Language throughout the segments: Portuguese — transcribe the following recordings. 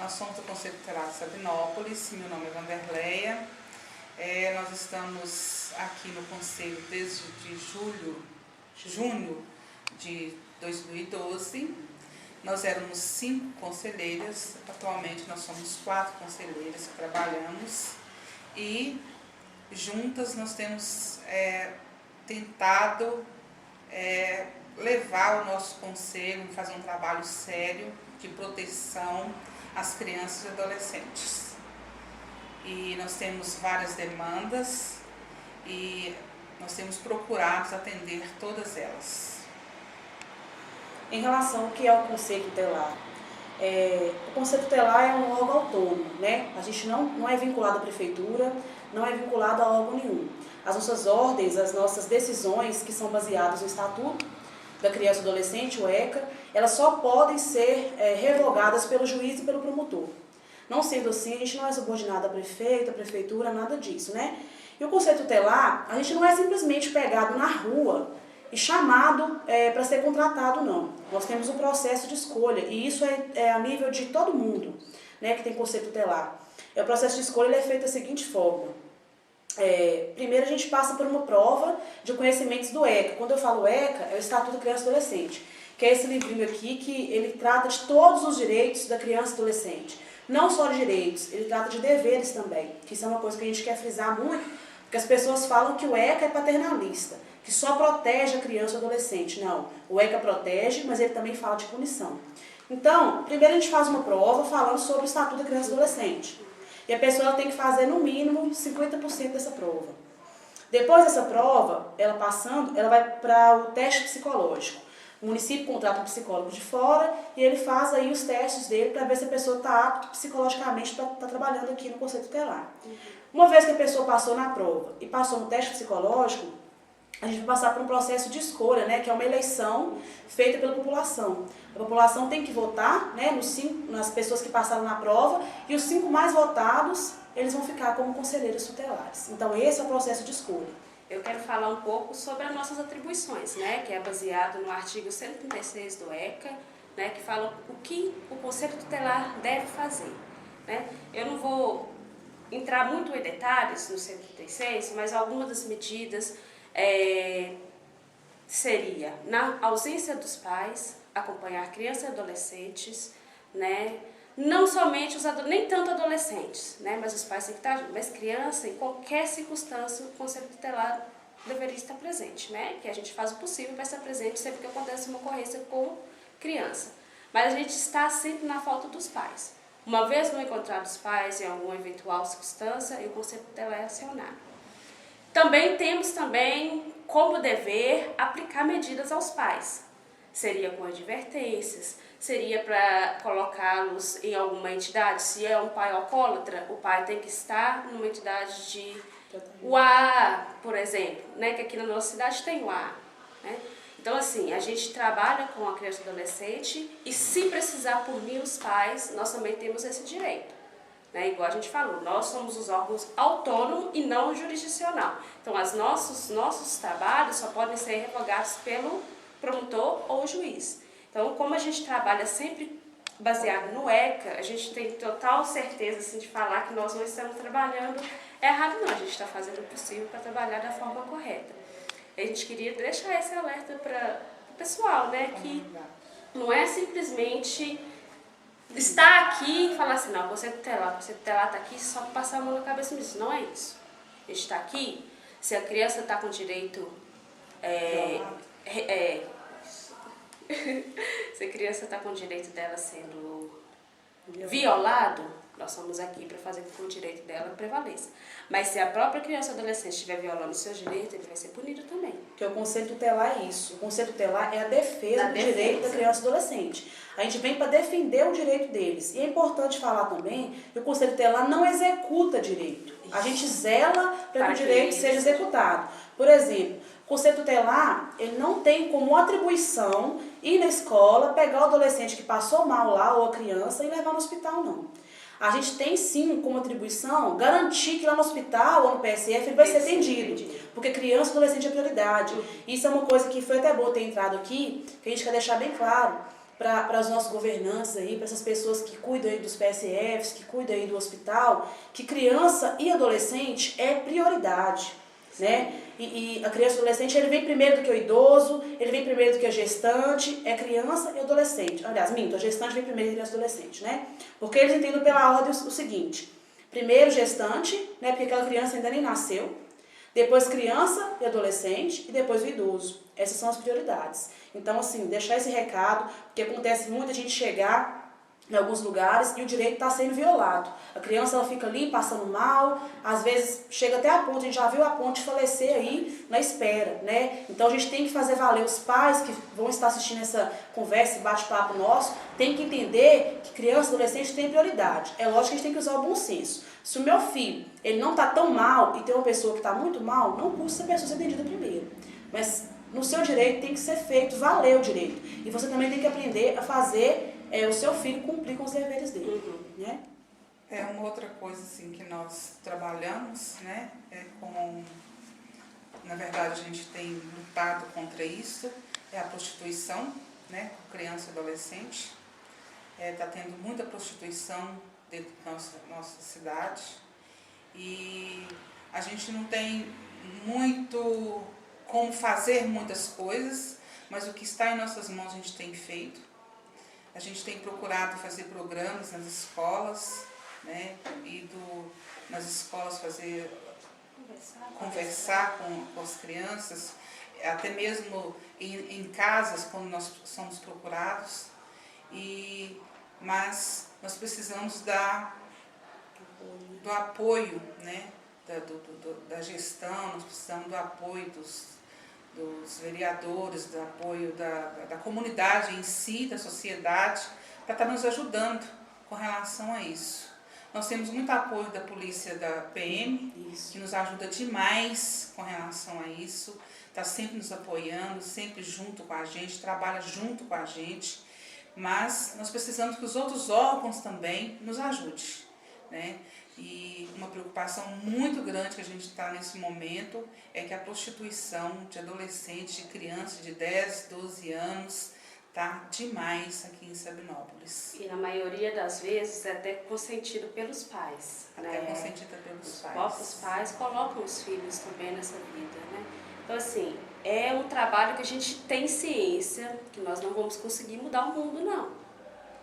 Nós somos do Conselho Tutelar de Sabinópolis, meu nome é Vanderleia. Nós estamos aqui no Conselho desde junho de 2012. Nós éramos 5 conselheiras, atualmente nós somos 4 conselheiras que trabalhamos e juntas nós temos tentado levar o nosso conselho, fazer um trabalho sério de proteção às crianças e adolescentes. E nós temos várias demandas e nós temos procurado atender todas elas. Em relação ao que é o Conselho Tutelar, o Conselho Tutelar é um órgão autônomo, né? A gente não é vinculado à prefeitura, não é vinculado a órgão nenhum. As nossas ordens, as nossas decisões, que são baseadas no Estatuto da Criança e do Adolescente, o ECA, elas só podem ser revogadas pelo juiz e pelo promotor. Não sendo assim, a gente não é subordinado a prefeito, a prefeitura, nada disso, né? E o Conselho Tutelar, a gente não é simplesmente pegado na rua e chamado para ser contratado, não. Nós temos um processo de escolha, e isso é a nível de todo mundo, né, que tem Conselho Tutelar. O processo de escolha ele é feito da seguinte forma. Primeiro a gente passa por uma prova de conhecimentos do ECA. Quando eu falo ECA, é o Estatuto da Criança e Adolescente, que é esse livrinho aqui que ele trata de todos os direitos da criança e adolescente. Não só de direitos, ele trata de deveres também, que isso é uma coisa que a gente quer frisar muito, porque as pessoas falam que o ECA é paternalista, que só protege a criança e o adolescente. Não, o ECA protege, mas ele também fala de punição. Então, primeiro a gente faz uma prova falando sobre o Estatuto da Criança e Adolescente. E a pessoa tem que fazer no mínimo 50% dessa prova. Depois dessa prova, ela passando, ela vai para o teste psicológico. O município contrata um psicólogo de fora e ele faz aí os testes dele para ver se a pessoa está apta psicologicamente para estar trabalhando aqui no Conselho Tutelar. Uma vez que a pessoa passou na prova e passou no teste psicológico, a gente vai passar por um processo de escolha, né, que é uma eleição feita pela população. A população tem que votar, né, nas pessoas que passaram na prova, e os 5 mais votados, eles vão ficar como conselheiros tutelares. Então esse é o processo de escolha. Eu quero falar um pouco sobre as nossas atribuições, né, que é baseado no artigo 136 do ECA, né, que fala o que o Conselho Tutelar deve fazer, né. Eu não vou entrar muito em detalhes no 136, mas algumas das medidas seria, na ausência dos pais, acompanhar crianças e adolescentes, né? Não somente nem tanto adolescentes, né? Mas os pais têm que estar juntos, mas criança, em qualquer circunstância, o Conselho Tutelar deveria estar presente, né? Que a gente faz o possível para estar presente sempre que acontece uma ocorrência com criança. Mas a gente está sempre na falta dos pais. Uma vez não encontrados os pais em alguma eventual circunstância, o Conselho Tutelar é acionado. Também temos como dever aplicar medidas aos pais. Seria com advertências, seria para colocá-los em alguma entidade. Se é um pai alcoólatra, o pai tem que estar numa entidade de UAA, por exemplo, né? Que aqui na nossa cidade tem UAA, né? Então, assim, a gente trabalha com a criança e adolescente e se precisar punir os pais, nós também temos esse direito. Né, igual a gente falou, nós somos os órgãos autônomos e não jurisdicional. Então, os nossos trabalhos só podem ser revogados pelo promotor ou juiz. Então, como a gente trabalha sempre baseado no ECA, a gente tem total certeza assim, de falar que nós não estamos trabalhando errado, não. A gente está fazendo o possível para trabalhar da forma correta. A gente queria deixar esse alerta para o pessoal, né, que não é simplesmente estar aqui e falar assim, não, você tutelar está aqui só para passar a mão na cabeça mesmo. Não é isso. A gente está aqui, se a criança está com direito... se a criança está com o direito dela sendo violado, nós estamos aqui para fazer com que o direito dela prevaleça. Mas se a própria criança ou adolescente estiver violando os seus direitos, ele vai ser punido também. Porque o Conselho Tutelar é isso. O Conselho Tutelar é a defesa do direito da criança e adolescente. A gente vem para defender o direito deles. E é importante falar também que o Conselho Tutelar não executa direito. A gente zela para que o direito seja executado. Por exemplo, o Conselho Tutelar, ele não tem como atribuição ir na escola, pegar o adolescente que passou mal lá, ou a criança, e levar no hospital, não. A gente tem sim como atribuição garantir que lá no hospital ou no PSF ele vai ser atendido, porque criança e adolescente é prioridade. Isso é uma coisa que foi até bom ter entrado aqui, que a gente quer deixar bem claro. para os nossos governantes aí, para essas pessoas que cuidam aí dos PSFs, que cuidam aí do hospital, que criança e adolescente é prioridade, né? E a criança e o adolescente, ele vem primeiro do que o idoso, ele vem primeiro do que a gestante, é criança e adolescente. Aliás, minto, a gestante vem primeiro do que a adolescente, né? Porque eles entendem pela ordem o seguinte: primeiro gestante, né? Porque aquela criança ainda nem nasceu, depois criança e adolescente e depois o idoso. Essas são as prioridades. Então, assim, deixar esse recado, porque acontece muito a gente chegar em alguns lugares e o direito está sendo violado. A criança ela fica ali passando mal, às vezes chega até a ponto, a gente já viu a ponto de falecer aí na espera, né? Então a gente tem que fazer valer, os pais que vão estar assistindo essa conversa, bate-papo nosso, tem que entender que criança e adolescente tem prioridade. É lógico que a gente tem que usar o bom senso. Se o meu filho ele não está tão mal e tem uma pessoa que está muito mal, não custa essa pessoa ser atendida primeiro. Mas no seu direito tem que ser feito, valer o direito. E você também tem que aprender a fazer o seu filho cumprir com os deveres dele, né? É uma outra coisa assim que nós trabalhamos, né? Na verdade a gente tem lutado contra isso, é a prostituição, né? Com criança e adolescente. Está tendo muita prostituição dentro da nossa cidade e a gente não tem muito como fazer muitas coisas, mas o que está em nossas mãos a gente tem feito. A gente tem procurado fazer programas nas escolas, né? Nas escolas conversar com as crianças, até mesmo em casas, quando nós somos procurados. Mas nós precisamos do apoio, né? Da gestão, nós precisamos do apoio dos vereadores, do apoio da comunidade em si, da sociedade, para estar nos ajudando com relação a isso. Nós temos muito apoio da polícia, da PM, que nos ajuda demais com relação a isso, está sempre nos apoiando, sempre junto com a gente, trabalha junto com a gente, mas nós precisamos que os outros órgãos também nos ajudem, né? E uma preocupação muito grande que a gente está nesse momento é que a prostituição de adolescentes, de crianças de 10, 12 anos está demais aqui em Sabinópolis. E na maioria das vezes é até consentido pelos pais. Até consentida pelos pais. Os próprios pais colocam os filhos também nessa vida, né? Então, assim, é um trabalho que a gente tem ciência que nós não vamos conseguir mudar o mundo, não.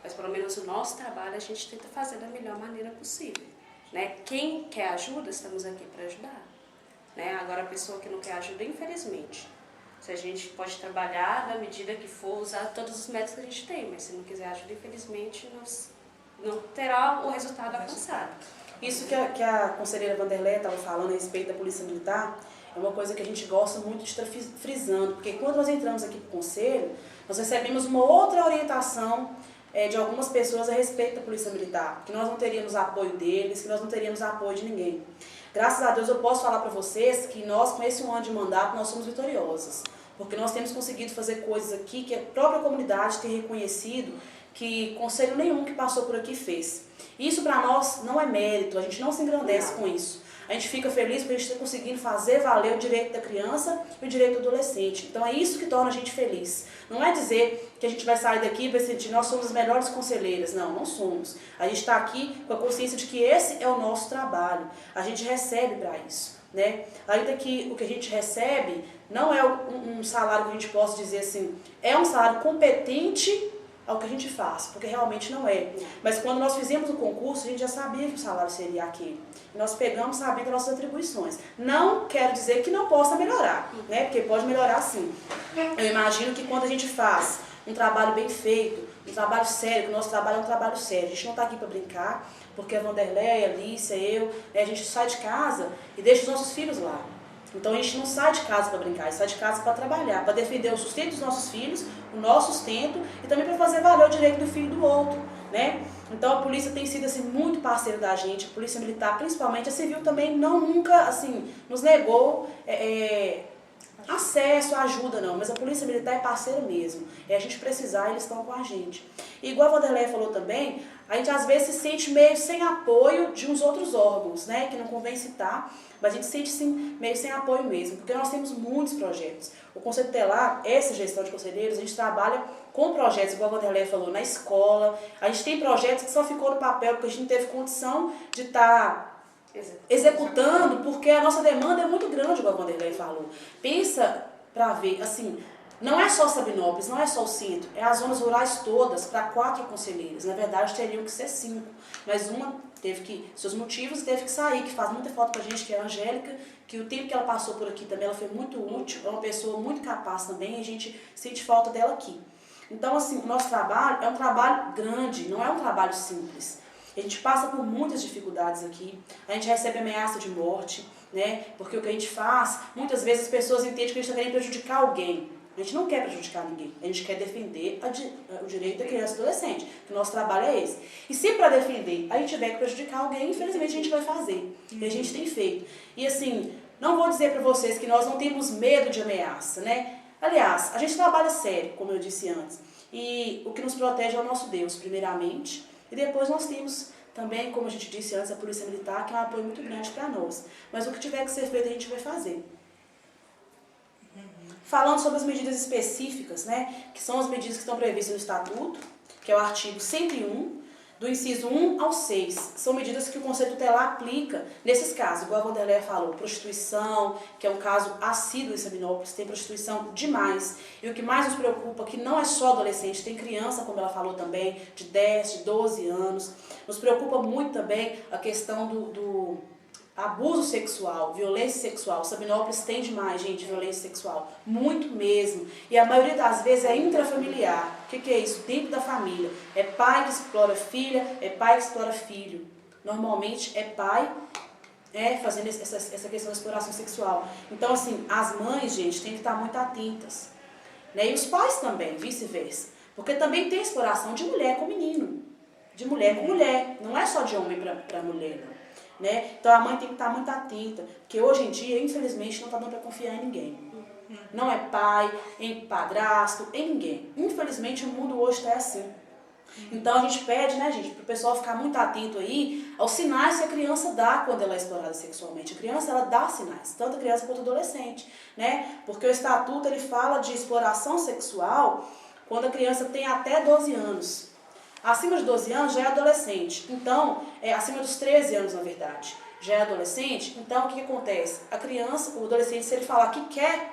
Mas pelo menos o nosso trabalho a gente tenta fazer da melhor maneira possível. Né? Quem quer ajuda, estamos aqui para ajudar. Né? Agora, a pessoa que não quer ajuda, infelizmente, se a gente pode trabalhar na medida que for, usar todos os métodos que a gente tem, mas se não quiser ajuda, infelizmente, não terá o resultado alcançado. Isso que a conselheira Vanderleia estava falando a respeito da Polícia Militar é uma coisa que a gente gosta muito de estar frisando, porque quando nós entramos aqui para o Conselho, nós recebemos uma outra orientação de algumas pessoas a respeito da Polícia Militar, que nós não teríamos apoio deles, que nós não teríamos apoio de ninguém. Graças a Deus eu posso falar para vocês que nós, com esse 1 ano de mandato, nós somos vitoriosas, porque nós temos conseguido fazer coisas aqui que a própria comunidade tem reconhecido que conselho nenhum que passou por aqui fez. Isso para nós não é mérito, a gente não se engrandece com isso. A gente fica feliz porque a gente está conseguindo fazer valer o direito da criança e o direito do adolescente. Então é isso que torna a gente feliz. Não é dizer que a gente vai sair daqui e vai sentir nós somos as melhores conselheiras. Não, não somos. A gente está aqui com a consciência de que esse é o nosso trabalho. A gente recebe para isso, né? Ainda que o que a gente recebe não é um salário que a gente possa dizer assim, é um salário competente ao que a gente faz, porque realmente não é. Mas quando nós fizemos o concurso, a gente já sabia que o salário seria aquele. E nós pegamos sabendo das nossas atribuições. Não quero dizer que não possa melhorar, né? Porque pode melhorar sim. Eu imagino que quando a gente faz um trabalho bem feito, um trabalho sério, que o nosso trabalho é um trabalho sério, a gente não está aqui para brincar, porque a Vanderleia, a Alicia, eu, né, a gente sai de casa e deixa os nossos filhos lá. Então a gente não sai de casa para brincar, a gente sai de casa para trabalhar, para defender o sustento dos nossos filhos, o nosso sustento e também para fazer valer o direito do filho do outro, né? Então a polícia tem sido assim muito parceira da gente, a polícia militar principalmente, a civil também nunca assim nos negou acesso, ajuda não, mas a polícia militar é parceira mesmo, a gente precisar eles estão com a gente. E igual a Vanderleia falou também, a gente às vezes se sente meio sem apoio de uns outros órgãos, né, que não convém citar, mas a gente se sente sim, meio sem apoio mesmo, porque nós temos muitos projetos. O Conselho Tutelar, essa gestão de conselheiros, a gente trabalha com projetos, igual a Vanderleia falou, na escola. A gente tem projetos que só ficou no papel porque a gente não teve condição de estar executando, porque a nossa demanda é muito grande, igual a Vanderleia falou. Pensa para ver, assim, não é só Sabinópolis, não é só o centro, é as zonas rurais todas, para 4 conselheiros. Na verdade, teriam que ser 5, mas uma teve que, seus motivos, teve que sair, que faz muita falta pra gente, que é a Angélica, que o tempo que ela passou por aqui também, ela foi muito útil, é uma pessoa muito capaz também, e a gente sente falta dela aqui. Então, assim, o nosso trabalho é um trabalho grande, não é um trabalho simples. A gente passa por muitas dificuldades aqui, a gente recebe ameaça de morte, né? Porque o que a gente faz, muitas vezes as pessoas entendem que a gente está querendo prejudicar alguém. A gente não quer prejudicar ninguém, a gente quer defender o direito da criança e do adolescente, que o nosso trabalho é esse. E se para defender a gente tiver que prejudicar alguém, infelizmente a gente vai fazer, e a gente tem feito. E assim, não vou dizer para vocês que nós não temos medo de ameaça, né? Aliás, a gente trabalha sério, como eu disse antes, e o que nos protege é o nosso Deus, primeiramente, e depois nós temos também, como a gente disse antes, a Polícia Militar, que é um apoio muito grande para nós. Mas o que tiver que ser feito, a gente vai fazer. Falando sobre as medidas específicas, né, que são as medidas que estão previstas no Estatuto, que é o artigo 101, do inciso 1 ao 6. São medidas que o Conselho Tutelar aplica nesses casos, igual a Vanderleia falou, prostituição, que é um caso assíduo em Sabinópolis, tem prostituição demais. E o que mais nos preocupa é que não é só adolescente, tem criança, como ela falou também, de 10, de 12 anos. Nos preocupa muito também a questão do abuso sexual, violência sexual. Sabinópolis tem demais, gente, violência sexual. Muito mesmo. E a maioria das vezes é intrafamiliar. O que é isso? Dentro da família. É pai que explora filha, é pai que explora filho. Normalmente é pai fazendo essa questão da exploração sexual. Então, assim, as mães, gente, têm que estar muito atentas. Né? E os pais também, vice-versa. Porque também tem exploração de mulher com menino. De mulher com mulher. Não é só de homem para mulher, não. Né? Então a mãe tem que estar muito atenta, porque hoje em dia, infelizmente, não está dando para confiar em ninguém. Não é pai, em padrasto, em ninguém. Infelizmente o mundo hoje está assim. Então a gente pede, né, gente, para o pessoal ficar muito atento aí aos sinais que a criança dá quando ela é explorada sexualmente. A criança, ela dá sinais, tanto a criança quanto o adolescente, né? Porque o Estatuto, ele fala de exploração sexual quando a criança tem até 12 anos. Acima de 12 anos já é adolescente, então, acima dos 13 anos, na verdade, já é adolescente. Então, o que acontece? A criança, o adolescente, se ele falar que quer,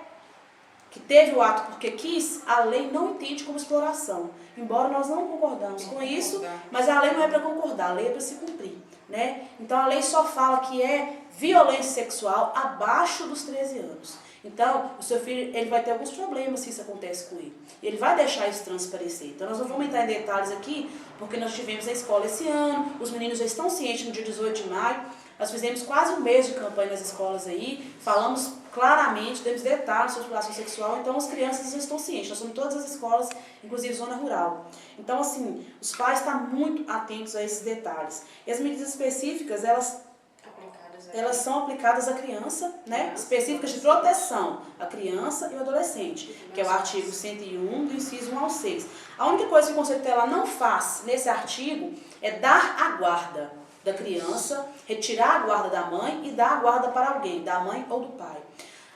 que teve o ato porque quis, a lei não entende como exploração. Embora nós não concordamos com isso, mas a lei não é para concordar, a lei é para se cumprir, né? Então, a lei só fala que é violência sexual abaixo dos 13 anos. Então, o seu filho, ele vai ter alguns problemas se isso acontece com ele. E ele vai deixar isso transparecer. Então, nós não vamos entrar em detalhes aqui, porque nós tivemos a escola esse ano, os meninos já estão cientes no dia 18 de maio. Nós fizemos quase um mês de campanha nas escolas aí, falamos claramente, demos detalhes sobre exploração sexual, então as crianças já estão cientes. Nós somos em todas as escolas, inclusive zona rural. Então, assim, os pais estão muito atentos a esses detalhes. E as medidas específicas, elas são aplicadas à criança, né? Específicas de proteção à criança e ao adolescente, que é o artigo 101, do inciso 1 ao 6. A única coisa que o Conselho Tutelar não faz nesse artigo é dar a guarda da criança, retirar a guarda da mãe e dar a guarda para alguém, da mãe ou do pai.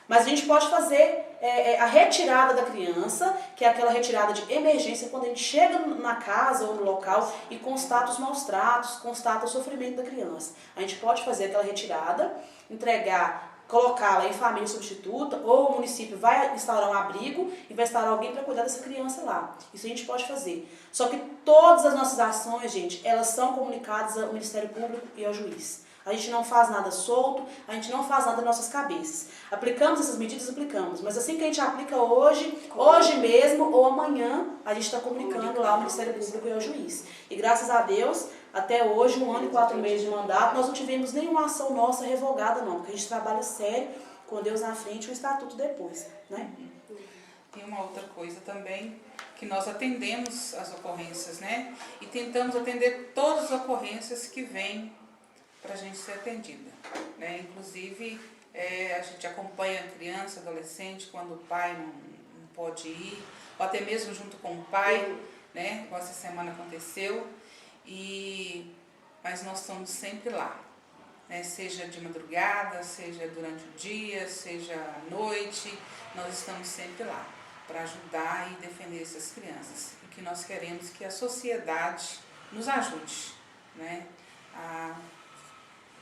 Mas a gente pode fazer a retirada da criança, que é aquela retirada de emergência, quando a gente chega na casa ou no local e constata os maus tratos, constata o sofrimento da criança. A gente pode fazer aquela retirada, entregar, colocá-la em família substituta, ou o município vai instaurar um abrigo e vai instaurar alguém para cuidar dessa criança lá. Isso a gente pode fazer. Só que todas as nossas ações, gente, elas são comunicadas ao Ministério Público e ao juiz. A gente não faz nada solto, a gente não faz nada nas nossas cabeças. Aplicamos essas medidas, aplicamos. Mas assim que a gente aplica hoje mesmo ou amanhã, a gente está comunicando lá ao Ministério Público e ao juiz. E graças a Deus, até hoje, 1 ano e 4 meses de mandato, nós não tivemos nenhuma ação nossa revogada não, porque a gente trabalha sério, com Deus na frente e o Estatuto depois, né? Tem uma outra coisa também, que nós atendemos as ocorrências, né? E tentamos atender todas as ocorrências que vêm para a gente ser atendida, né? Inclusive, a gente acompanha a criança, adolescente, quando o pai não pode ir, ou até mesmo junto com o pai, né? Igual essa semana aconteceu, mas nós estamos sempre lá, né? Seja de madrugada, seja durante o dia, seja à noite, nós estamos sempre lá para ajudar e defender essas crianças. O que nós queremos é que a sociedade nos ajude, né? A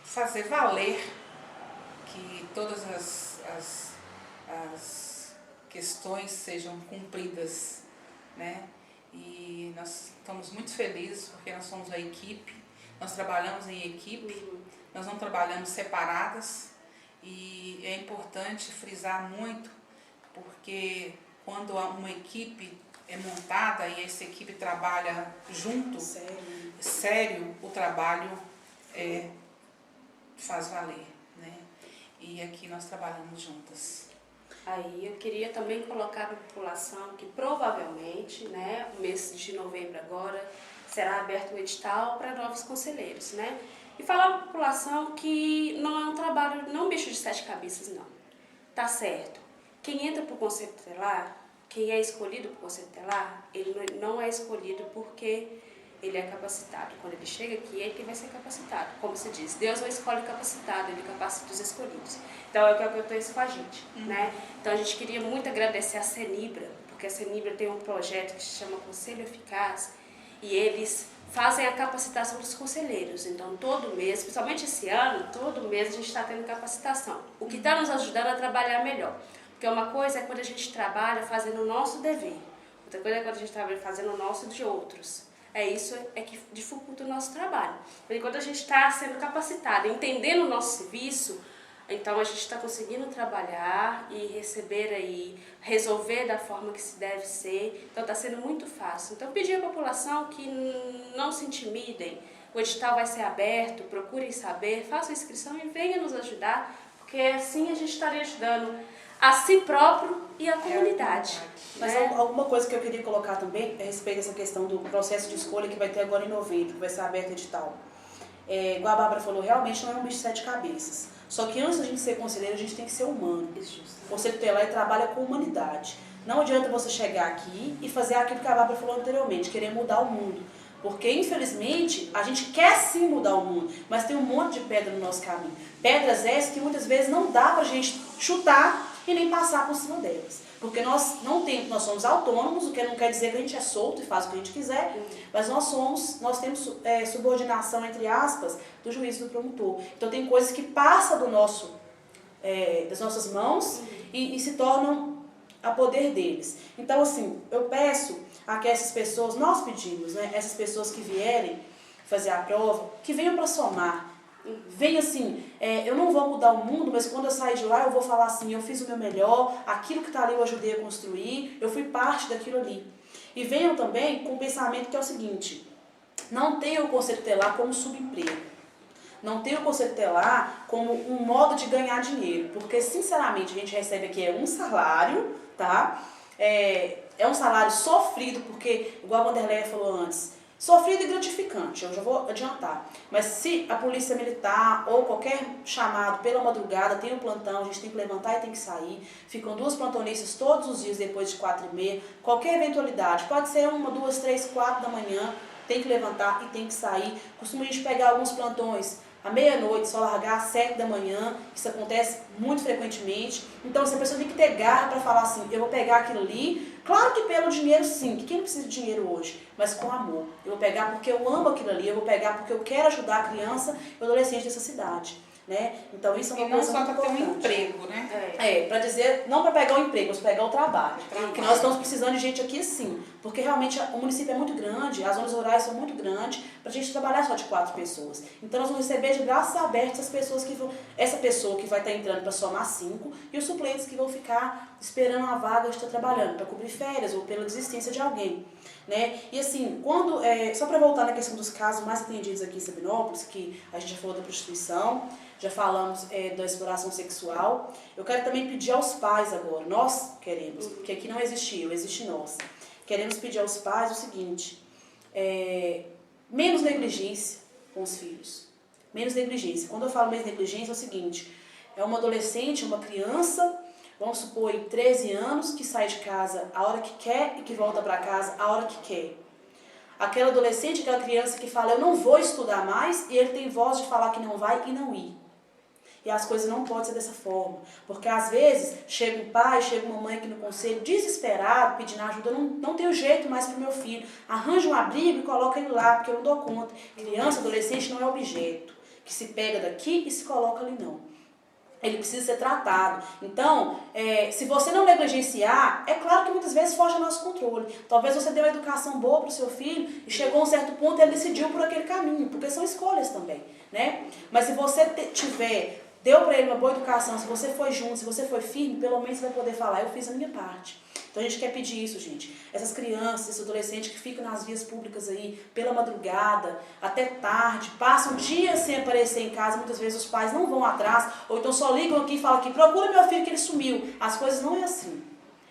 fazer valer que todas as questões sejam cumpridas, né? E nós estamos muito felizes porque nós somos a equipe, nós trabalhamos em equipe, nós não trabalhamos separadas, e é importante frisar muito porque quando uma equipe é montada e essa equipe trabalha junto, sério, o trabalho faz valer, né? E aqui nós trabalhamos juntas. Aí eu queria também colocar para a população que provavelmente, né, o mês de novembro agora, será aberto o edital para novos conselheiros, né? E falar para a população que não é um trabalho, não é um bicho de 7 cabeças, não. Tá certo. Quem entra para o Conselho Tutelar, quem é escolhido para o Conselho Tutelar, ele não é escolhido porque ele é capacitado. Quando ele chega aqui, ele que vai ser capacitado. Como se diz, Deus não escolhe capacitado, ele capacita os escolhidos. Então é o que acontece com a gente, né? Então a gente queria muito agradecer a Senibra, porque a Senibra tem um projeto que se chama Conselho Eficaz, e eles fazem a capacitação dos conselheiros. Então todo mês, principalmente esse ano, todo mês a gente está tendo capacitação, o que está nos ajudando a trabalhar melhor. Porque uma coisa é quando a gente trabalha fazendo o nosso dever, outra coisa é quando a gente trabalha fazendo o nosso de outros. Isso que dificulta o nosso trabalho. Porque quando a gente está sendo capacitado, entendendo o nosso serviço, então a gente está conseguindo trabalhar e receber aí, resolver da forma que se deve ser. Então está sendo muito fácil. Então pedir à população que não se intimidem. O edital vai ser aberto, procurem saber, façam inscrição e venham nos ajudar, porque assim a gente estaria ajudando a si próprio e a comunidade. Mas alguma coisa que eu queria colocar também a respeito dessa questão do processo de escolha que vai ter agora em novembro, que vai ser aberto o edital. Igual a Bárbara falou, realmente não é um bicho de 7 cabeças. Só que antes da gente ser conselheiro, a gente tem que ser humano. O Conselho Tutelar trabalha com humanidade. Não adianta você chegar aqui e fazer aquilo que a Bárbara falou anteriormente, querer mudar o mundo. Porque, infelizmente, a gente quer sim mudar o mundo, mas tem um monte de pedra no nosso caminho. Pedras essas que muitas vezes não dá pra gente chutar e nem passar por cima delas. Porque nós somos autônomos, o que não quer dizer que a gente é solto e faz o que a gente quiser, mas nós temos subordinação, entre aspas, do juiz e do promotor. Então tem coisas que passam das nossas mãos e se tornam a poder deles. Então assim, eu peço a que essas pessoas, nós pedimos, né, essas pessoas que vierem fazer a prova, que venham para somar. Vem assim, eu não vou mudar o mundo, mas quando eu sair de lá eu vou falar assim, eu fiz o meu melhor, aquilo que está ali eu ajudei a construir, eu fui parte daquilo ali. E venham também com o pensamento que é o seguinte, não tenha o Conselho Tutelar como subemprego, não tenha o Conselho Tutelar como um modo de ganhar dinheiro, porque sinceramente a gente recebe aqui um salário, tá? É um salário sofrido, porque, igual a Wanderleia falou antes, sofrido e gratificante, eu já vou adiantar. Mas se a polícia militar ou qualquer chamado pela madrugada tem um plantão, a gente tem que levantar e tem que sair. Ficam 2 plantonistas todos os dias depois de 4h30. Qualquer eventualidade, pode ser 1, 2, 3, 4 da manhã, tem que levantar e tem que sair. Costuma a gente pegar alguns plantões à meia-noite, só largar às 7 da manhã, isso acontece muito frequentemente. Então, assim, a pessoa tem que ter garra para falar assim, eu vou pegar aquilo ali, claro que pelo dinheiro sim, que quem não precisa de dinheiro hoje, mas com amor. Eu vou pegar porque eu amo aquilo ali, eu vou pegar porque eu quero ajudar a criança e o adolescente dessa cidade. Né? Então isso é uma coisa muito importante. E não só para ter um emprego, né? Para dizer, não para pegar o emprego, mas para pegar o trabalho. Que nós estamos precisando de gente aqui sim, porque realmente o município é muito grande, as zonas rurais são muito grandes, para a gente trabalhar só de 4 pessoas. Então nós vamos receber de braços abertos essa pessoa que vai estar entrando para somar 5 e os suplentes que vão ficar esperando a vaga de estar trabalhando, para cobrir férias ou pela desistência de alguém. Né? E assim, só para voltar na questão dos casos mais atendidos aqui em Sabinópolis, que a gente já falou da prostituição, já falamos da exploração sexual, eu quero também pedir aos pais agora, nós queremos, porque aqui não existe eu, existe nós, queremos pedir aos pais o seguinte, menos negligência com os filhos, menos negligência. Quando eu falo menos negligência é o seguinte, é uma adolescente, uma criança, vamos supor, em 13 anos, que sai de casa a hora que quer e que volta para casa a hora que quer. Aquele adolescente, aquela criança que fala, eu não vou estudar mais, e ele tem voz de falar que não vai e não ir. E as coisas não podem ser dessa forma. Porque às vezes chega um pai, chega uma mãe aqui no conselho, desesperado, pedindo ajuda, eu não tenho jeito mais para o meu filho. Arranja um abrigo e coloca ele lá, porque eu não dou conta. Criança, adolescente não é objeto que se pega daqui e se coloca ali, não. Ele precisa ser tratado. Então, se você não negligenciar, é claro que muitas vezes foge ao nosso controle. Talvez você deu uma educação boa para o seu filho e chegou a um certo ponto e ele decidiu por aquele caminho, porque são escolhas também, né? Mas se você deu para ele uma boa educação, se você foi junto, se você foi firme, pelo menos você vai poder falar, eu fiz a minha parte. Então a gente quer pedir isso, gente. Essas crianças, esses adolescentes que ficam nas vias públicas aí, pela madrugada, até tarde, passam dias sem aparecer em casa, muitas vezes os pais não vão atrás, ou então só ligam aqui e falam aqui, procura meu filho que ele sumiu. As coisas não é assim.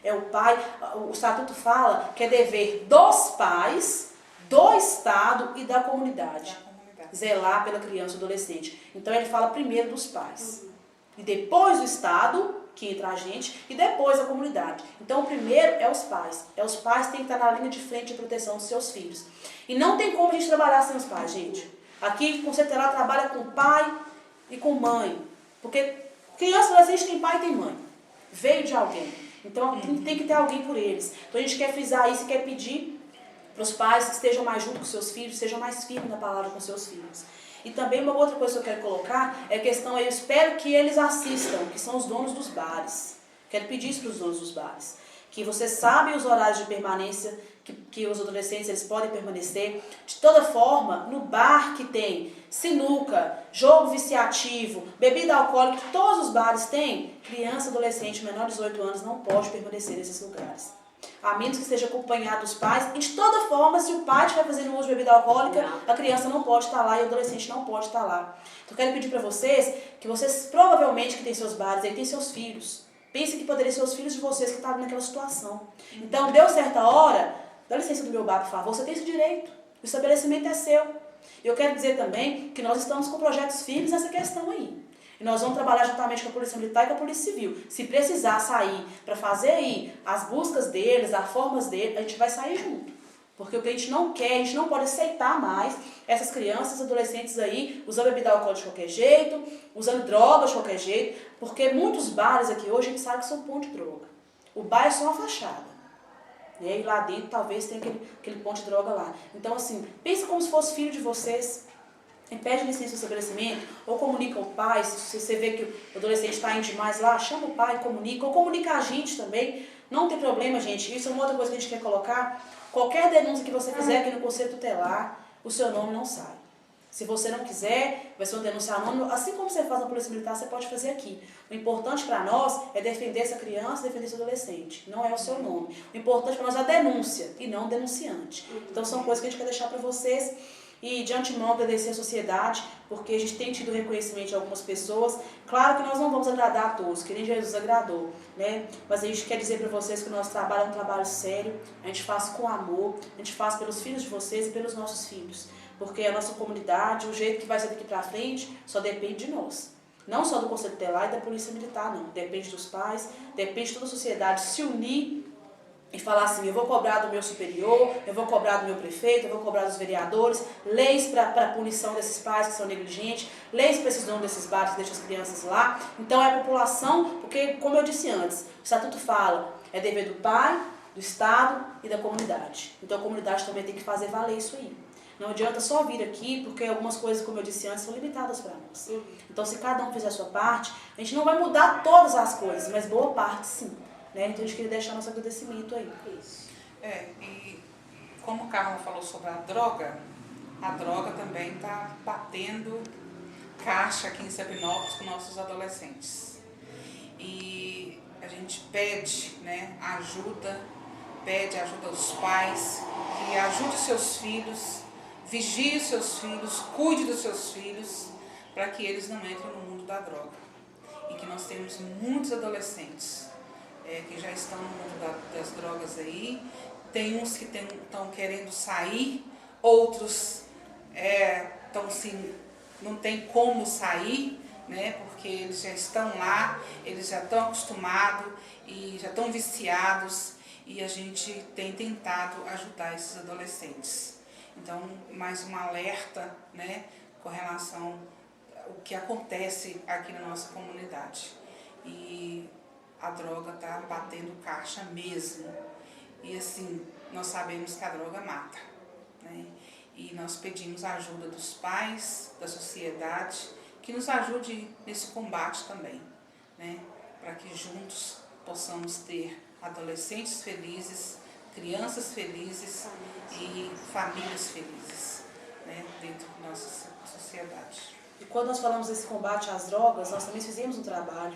É o pai, o estatuto fala que é dever dos pais, do Estado e da comunidade. Zelar pela criança e adolescente. Então ele fala primeiro dos pais. E depois do Estado, que entra a gente, e depois a comunidade. Então o primeiro é os pais. Os pais têm que estar na linha de frente de proteção dos seus filhos. E não tem como a gente trabalhar sem os pais, gente. Aqui o Conselho Tutelar trabalha com pai e com mãe. Porque criança e adolescente tem pai e tem mãe. Veio de alguém. Então tem que ter alguém por eles. Então a gente quer frisar isso e quer pedir para os pais que estejam mais junto com seus filhos, sejam mais firmes na palavra com seus filhos. E também uma outra coisa que eu quero colocar é a questão, eu espero que eles assistam, que são os donos dos bares. Quero pedir isso para os donos dos bares. Que vocês sabem os horários de permanência, que os adolescentes eles podem permanecer. De toda forma, no bar que tem sinuca, jogo viciativo, bebida alcoólica, que todos os bares têm, criança, adolescente, menor de 18 anos não pode permanecer nesses lugares. A menos que esteja acompanhado dos pais. E de toda forma, se o pai estiver fazendo uso de bebida alcoólica, a criança não pode estar lá e o adolescente não pode estar lá. Então eu quero pedir para vocês, que vocês provavelmente que têm seus bares, aí têm seus filhos. Pensem que poderiam ser os filhos de vocês que estavam naquela situação. Então, deu certa hora, dá licença do meu bar, por favor, você tem esse direito. O estabelecimento é seu. Eu quero dizer também que nós estamos com projetos firmes nessa questão aí. E nós vamos trabalhar juntamente com a Polícia Militar e com a Polícia Civil. Se precisar sair para fazer aí as buscas deles, as formas deles, a gente vai sair junto. Porque o que a gente não quer, a gente não pode aceitar mais essas crianças, adolescentes aí, usando bebida alcoólica de qualquer jeito, usando drogas de qualquer jeito, porque muitos bares aqui hoje a gente sabe que são ponto de droga. O bar é só uma fachada. E lá dentro talvez tenha aquele ponto de droga lá. Então assim, pensa como se fosse filho de vocês. Pede licença do estabelecimento, ou comunica ao pai, se você vê que o adolescente está indo demais lá, chama o pai, comunica, ou comunica a gente também. Não tem problema, gente. Isso é uma outra coisa que a gente quer colocar. Qualquer denúncia que você fizer aqui no Conselho Tutelar, o seu nome não sai. Se você não quiser, vai ser uma denúncia anônima. Assim como você faz na Polícia Militar, você pode fazer aqui. O importante para nós é defender essa criança, defender esse adolescente. Não é o seu nome. O importante para nós é a denúncia e não o denunciante. Então são coisas que a gente quer deixar para vocês. E de antemão agradecer a sociedade, porque a gente tem tido reconhecimento de algumas pessoas. Claro que nós não vamos agradar a todos, que nem Jesus agradou, né? Mas a gente quer dizer para vocês que o nosso trabalho é um trabalho sério, a gente faz com amor, a gente faz pelos filhos de vocês e pelos nossos filhos. Porque a nossa comunidade, o jeito que vai ser daqui para frente, só depende de nós. Não só do Conselho Tutelar e da Polícia Militar, não. Depende dos pais, depende de toda a sociedade se unir e falar assim, eu vou cobrar do meu superior, eu vou cobrar do meu prefeito, eu vou cobrar dos vereadores, leis para punição desses pais que são negligentes, leis para esses donos desses bares que deixam as crianças lá. Então é a população, porque como eu disse antes, o estatuto fala, é dever do pai, do Estado e da comunidade. Então a comunidade também tem que fazer valer isso aí. Não adianta só vir aqui, porque algumas coisas, como eu disse antes, são limitadas para nós. Então se cada um fizer a sua parte, a gente não vai mudar todas as coisas, mas boa parte sim. Né? Então a gente queria deixar nosso agradecimento aí. Isso. E como o Carla falou sobre a droga também está batendo caixa aqui em Sabinópolis com nossos adolescentes. E a gente pede, né, ajuda aos pais, que ajude os seus filhos, vigie os seus filhos, cuide dos seus filhos, para que eles não entrem no mundo da droga. E que nós temos muitos adolescentes que já estão no mundo das drogas aí, tem uns que estão querendo sair, outros não tem como sair, né, porque eles já estão lá, eles já estão acostumados e já estão viciados, e a gente tem tentado ajudar esses adolescentes. Então, mais um alerta, né, com relação ao que acontece aqui na nossa comunidade. E a droga está batendo caixa mesmo. E assim, nós sabemos que a droga mata, né? E nós pedimos a ajuda dos pais, da sociedade, que nos ajude nesse combate também, né? Para que juntos possamos ter adolescentes felizes, crianças felizes e famílias felizes, né? Dentro da nossa sociedade. E quando nós falamos desse combate às drogas, nós também fizemos um trabalho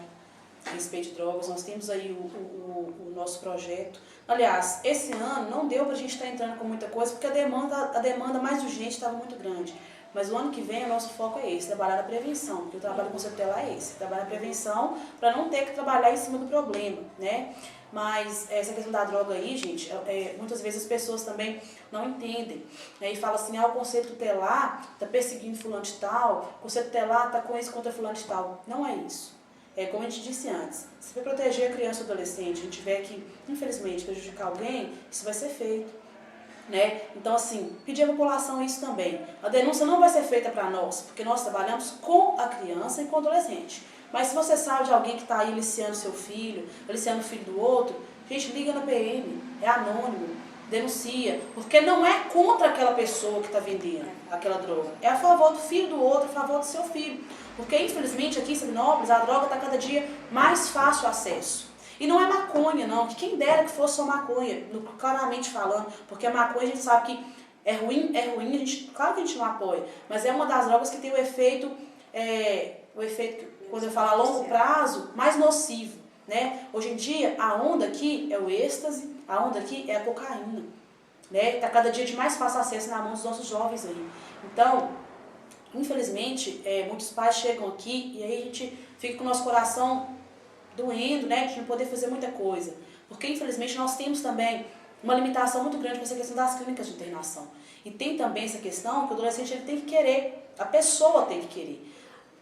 a respeito de drogas, nós temos aí o nosso projeto. Aliás, esse ano não deu para a gente estar entrando com muita coisa, porque a demanda mais urgente estava muito grande. Mas o ano que vem o nosso foco é esse, trabalhar na prevenção, porque o trabalho conceitual é esse, trabalhar na prevenção para não ter que trabalhar em cima do problema, né? Mas essa questão da droga aí, gente, muitas vezes as pessoas também não entendem, né? E falam assim, o conceito tutelar está perseguindo fulano de tal, o conceito tutelar está com isso contra fulano de tal. Não é isso. Como a gente disse antes, se para proteger a criança ou adolescente, a gente tiver que, infelizmente, prejudicar alguém, isso vai ser feito, né? Então, assim, pedir à população isso também. A denúncia não vai ser feita para nós, porque nós trabalhamos com a criança e com o adolescente. Mas se você sabe de alguém que está aí aliciando seu filho, aliciando o filho do outro, gente, liga na PM, é anônimo, denuncia, porque não é contra aquela pessoa que está vendendo aquela droga, é a favor do filho do outro, a favor do seu filho. Porque, infelizmente, aqui em Sabinópolis, a droga está cada dia mais fácil acesso. E não é maconha, não, que quem dera que fosse só maconha, claramente falando, porque a maconha a gente sabe que é ruim, claro que a gente não apoia, mas é uma das drogas que tem o efeito quando eu falo a longo prazo, mais nocivo, né? Hoje em dia, a onda aqui é o êxtase, a onda aqui é a cocaína, né? Está cada dia de mais fácil acesso na mão dos nossos jovens aí. Então, infelizmente, muitos pais chegam aqui e aí a gente fica com o nosso coração doendo, né, de não poder fazer muita coisa. Porque, infelizmente, nós temos também uma limitação muito grande com essa questão das clínicas de internação. E tem também essa questão que o adolescente ele tem que querer, a pessoa tem que querer.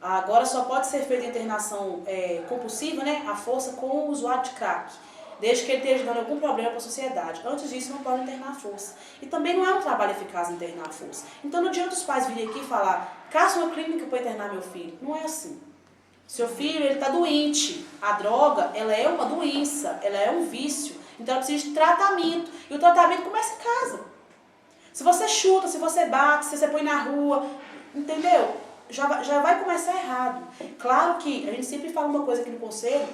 Agora só pode ser feita a internação compulsiva, né, à força com o usuário de crack, desde que ele esteja dando algum problema para a sociedade. Antes disso, não pode internar à força. E também não é um trabalho eficaz internar à força. Então, não adianta os pais virem aqui e falar, caça uma clínica para internar meu filho. Não é assim. Seu filho, ele está doente. A droga, ela é uma doença, ela é um vício. Então, ela precisa de tratamento. E o tratamento começa em casa. Se você chuta, se você bate, se você põe na rua, entendeu? Já vai começar errado. Claro que a gente sempre fala uma coisa aqui no conselho,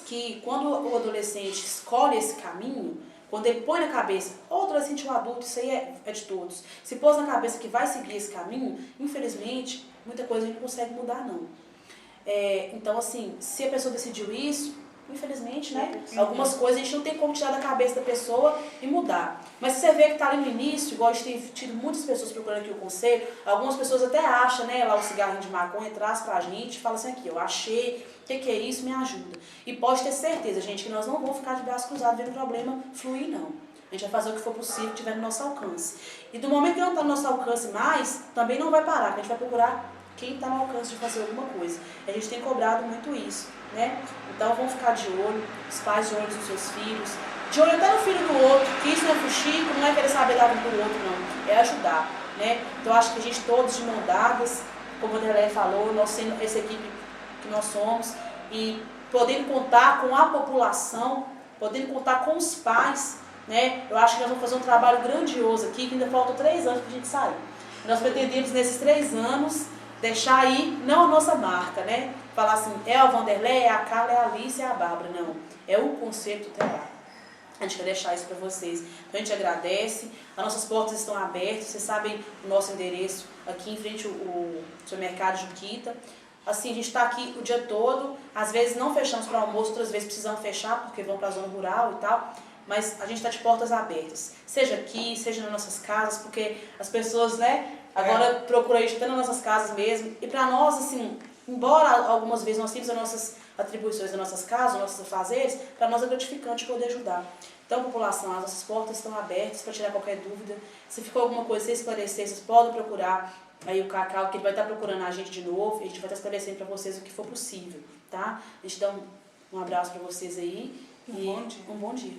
que quando o adolescente escolhe esse caminho, quando ele põe na cabeça, ou o adolescente ou o adulto, isso aí é de todos, se pôs na cabeça que vai seguir esse caminho, infelizmente, muita coisa a gente não consegue mudar, não. Então, assim, se a pessoa decidiu isso, infelizmente, né, algumas coisas a gente não tem como tirar da cabeça da pessoa e mudar. Mas se você vê que está ali no início, igual a gente tem tido muitas pessoas procurando aqui o conselho, algumas pessoas até acham, né, lá o cigarrinho de maconha, traz pra gente, fala assim, aqui, eu achei, o que é isso, me ajuda. E pode ter certeza, gente, que nós não vamos ficar de braço cruzado vendo o problema fluir, não. A gente vai fazer o que for possível, que tiver no nosso alcance. E do momento que não está no nosso alcance mais, também não vai parar, que a gente vai procurar quem está no alcance de fazer alguma coisa. A gente tem cobrado muito isso, né? Então vamos ficar de olho, os pais de olho nos seus filhos, de olho até no filho do outro, que isso não é fuxico, não é querer saber da vida do outro, não. É ajudar, né? Então acho que a gente todos de mão dadas, como a Anderleia falou, nós sendo essa equipe que nós somos, e podendo contar com a população, podendo contar com os pais, né? Eu acho que nós vamos fazer um trabalho grandioso aqui, que ainda faltam 3 anos para a gente sair. Nós pretendemos nesses 3 anos deixar aí, não a nossa marca, né? Falar assim, é a Vanderlei, é a Carla, é a Alice, é a Bárbara. Não, é o conceito tutelar. A gente quer deixar isso para vocês. Então a gente agradece, as nossas portas estão abertas, vocês sabem o nosso endereço aqui em frente ao supermercado Juquita. Assim, a gente está aqui o dia todo, às vezes não fechamos para almoço, outras vezes precisamos fechar porque vão para a zona rural e tal. Mas a gente está de portas abertas, seja aqui, seja nas nossas casas, porque as pessoas, né, agora procuram a gente até nas nossas casas mesmo. E para nós, assim, embora algumas vezes nós temos as nossas atribuições das nossas casas, nossos afazeres, para nós é gratificante poder ajudar. Então, população, as nossas portas estão abertas para tirar qualquer dúvida. Se ficou alguma coisa sem esclarecer, vocês podem procurar aí o Cacau, que ele vai estar procurando a gente de novo, e a gente vai estar esclarecendo para vocês o que for possível, tá? A gente dá um abraço para vocês aí. Um bom dia. Um bom dia.